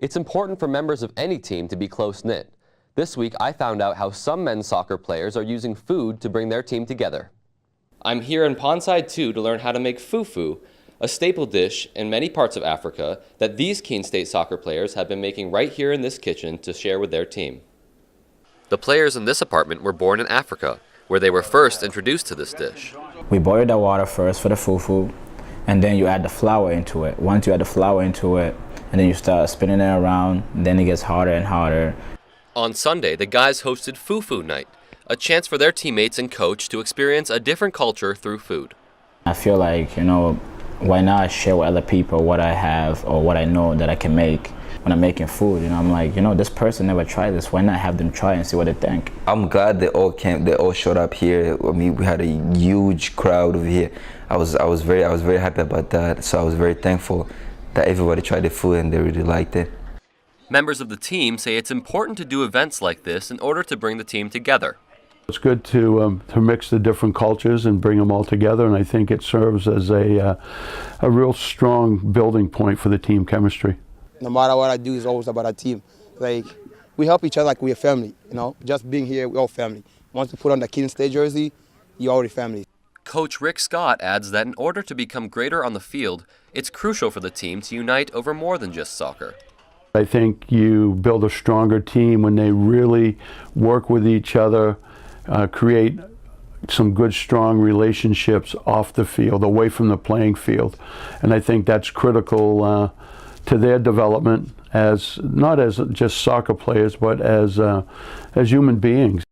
It's important for members of any team to be close-knit. This week, I found out how some men's soccer players are using food to bring their team together. I'm here in Pondside 2 to learn how to make fufu, a staple dish in many parts of Africa that these Keene State soccer players have been making right here in this kitchen to share with their team. The players in this apartment were born in Africa, where they were first introduced to this dish. We boil the water first for the fufu, and then you add the flour into it. Once you add the flour into it, and then you start spinning it around, then it gets harder and harder. On Sunday, the guys hosted Fufu Night, a chance for their teammates and coach to experience a different culture through food. I feel like, why not share with other people what I have or what I know that I can make when I'm making food. I'm like, this person never tried this. Why not have them try and see what they think? I'm glad they all came. They all showed up here. I mean, we had a huge crowd over here. I was very happy about that. So I was very thankful that everybody tried the food and they really liked it. Members of the team say it's important to do events like this in order to bring the team together. It's good to mix the different cultures and bring them all together, and I think it serves as a real strong building point for the team chemistry. No matter what I do, it's always about our team. Like, we help each other like we're family, Just being here, we're all family. Once you put on the Keene State jersey, you're already family. Coach Rick Scott adds that in order to become greater on the field, it's crucial for the team to unite over more than just soccer. I think you build a stronger team when they really work with each other, create some good, strong relationships off the field, away from the playing field. And I think that's critical to their development as not as just soccer players, but as human beings.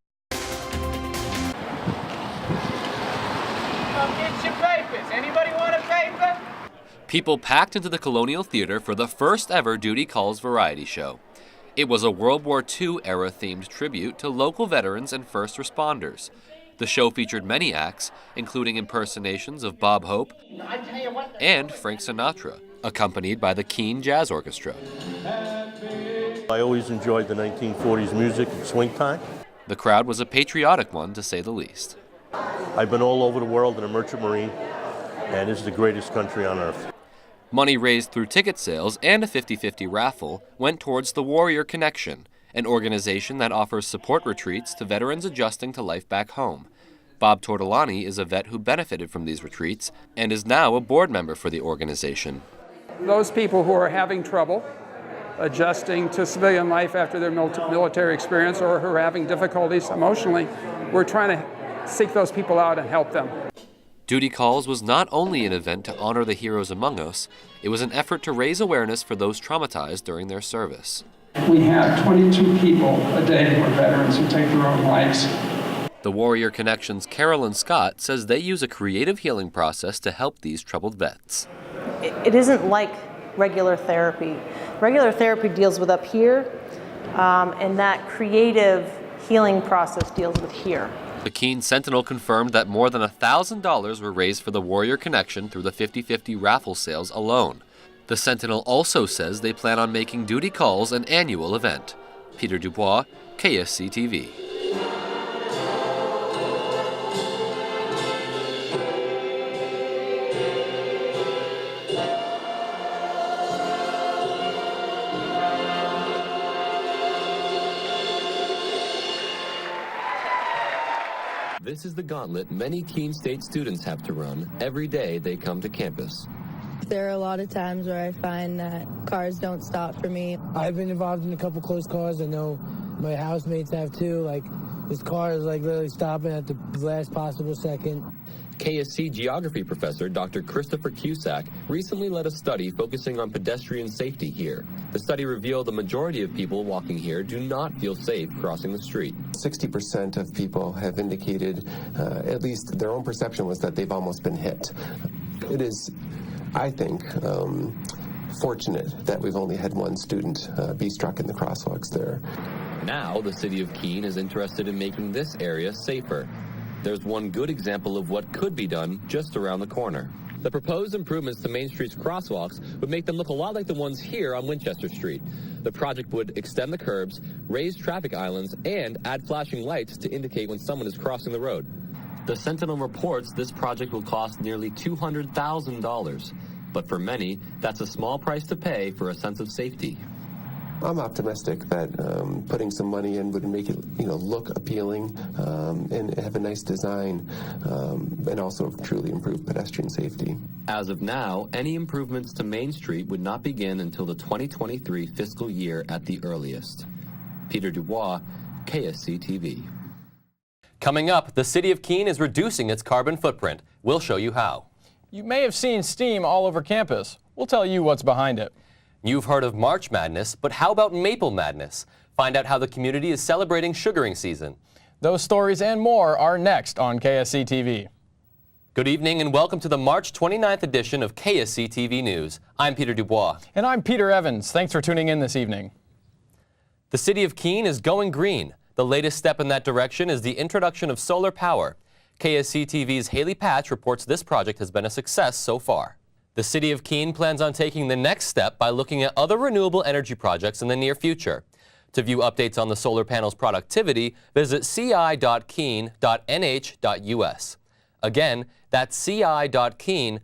People packed into the Colonial Theater for the first ever Duty Calls variety show. It was a World War II era themed tribute to local veterans and first responders. The show featured many acts, including impersonations of Bob Hope and Frank Sinatra, accompanied by the Keene Jazz Orchestra. I always enjoyed the 1940s music and swing time. The crowd was a patriotic one, to say the least. I've been all over the world in a merchant marine, and this is the greatest country on earth. Money raised through ticket sales and a 50-50 raffle went towards the Warrior Connection, an organization that offers support retreats to veterans adjusting to life back home. Bob Tortolani is a vet who benefited from these retreats and is now a board member for the organization. Those people who are having trouble adjusting to civilian life after their military experience or who are having difficulties emotionally, we're trying to seek those people out and help them. Duty Calls was not only an event to honor the heroes among us, it was an effort to raise awareness for those traumatized during their service. We have 22 people a day who are veterans who take their own lives. The Warrior Connection's Carolyn Scott says they use a creative healing process to help these troubled vets. It isn't like regular therapy. Regular therapy deals with up here, and that creative healing process deals with here. The Keene Sentinel confirmed that more than $1,000 were raised for the Warrior Connection through the 50-50 raffle sales alone. The Sentinel also says they plan on making Duty Calls an annual event. Peter Dubois, KSC TV. This is the gauntlet many Keene State students have to run every day they come to campus. There are a lot of times where I find that cars don't stop for me. I've been involved in a couple close calls. I know my housemates have too. Like, this car is literally stopping at the last possible second. KSC geography professor Dr. Christopher Cusack recently led a study focusing on pedestrian safety here. The study revealed the majority of people walking here do not feel safe crossing the street. 60% of people have indicated, at least their own perception was that they've almost been hit. It is, I think, fortunate that we've only had one student be struck in the crosswalks there. Now the city of Keene is interested in making this area safer. There's one good example of what could be done just around the corner. The proposed improvements to Main Street's crosswalks would make them look a lot like the ones here on Winchester Street. The project would extend the curbs, raise traffic islands, and add flashing lights to indicate when someone is crossing the road. The Sentinel reports this project will cost nearly $200,000. But for many, that's a small price to pay for a sense of safety. I'm optimistic that putting some money in would make it, look appealing and have a nice design, and also truly improve pedestrian safety. As of now, any improvements to Main Street would not begin until the 2023 fiscal year at the earliest. Peter Dubois, KSC TV. Coming up, the city of Keene is reducing its carbon footprint. We'll show you how. You may have seen steam all over campus. We'll tell you what's behind it. You've heard of March Madness, but how about Maple Madness? Find out how the community is celebrating sugaring season. Those stories and more are next on KSC TV. Good evening and welcome to the March 29th edition of KSC TV News. I'm Peter Dubois. And I'm Peter Evans. Thanks for tuning in this evening. The city of Keene is going green. The latest step in that direction is the introduction of solar power. KSC TV's Haley Patch reports this project has been a success so far. The city of Keene plans on taking the next step by looking at other renewable energy projects in the near future. To view updates on the solar panel's productivity, visit ci.keene.nh.us. Again, that's ci.keene.nh.us.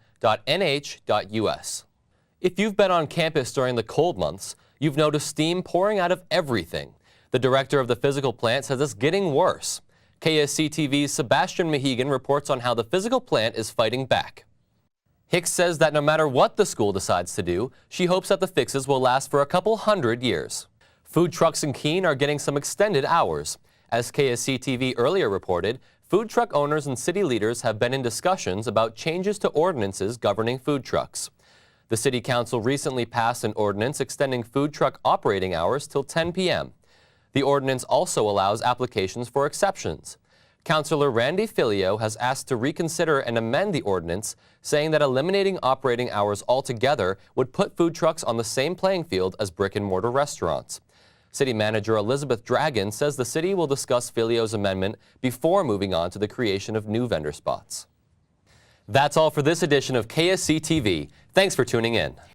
If you've been on campus during the cold months, you've noticed steam pouring out of everything. The director of the physical plant says it's getting worse. KSC TV's Sebastian Mahegan reports on how the physical plant is fighting back. Hicks says that no matter what the school decides to do, she hopes that the fixes will last for a couple hundred years. Food trucks in Keene are getting some extended hours. As KSC TV earlier reported, food truck owners and city leaders have been in discussions about changes to ordinances governing food trucks. The City Council recently passed an ordinance extending food truck operating hours till 10 p.m. The ordinance also allows applications for exceptions. Councillor Randy Filio has asked to reconsider and amend the ordinance, saying that eliminating operating hours altogether would put food trucks on the same playing field as brick-and-mortar restaurants. City Manager Elizabeth Dragon says the city will discuss Filio's amendment before moving on to the creation of new vendor spots. That's all for this edition of KSC TV. Thanks for tuning in.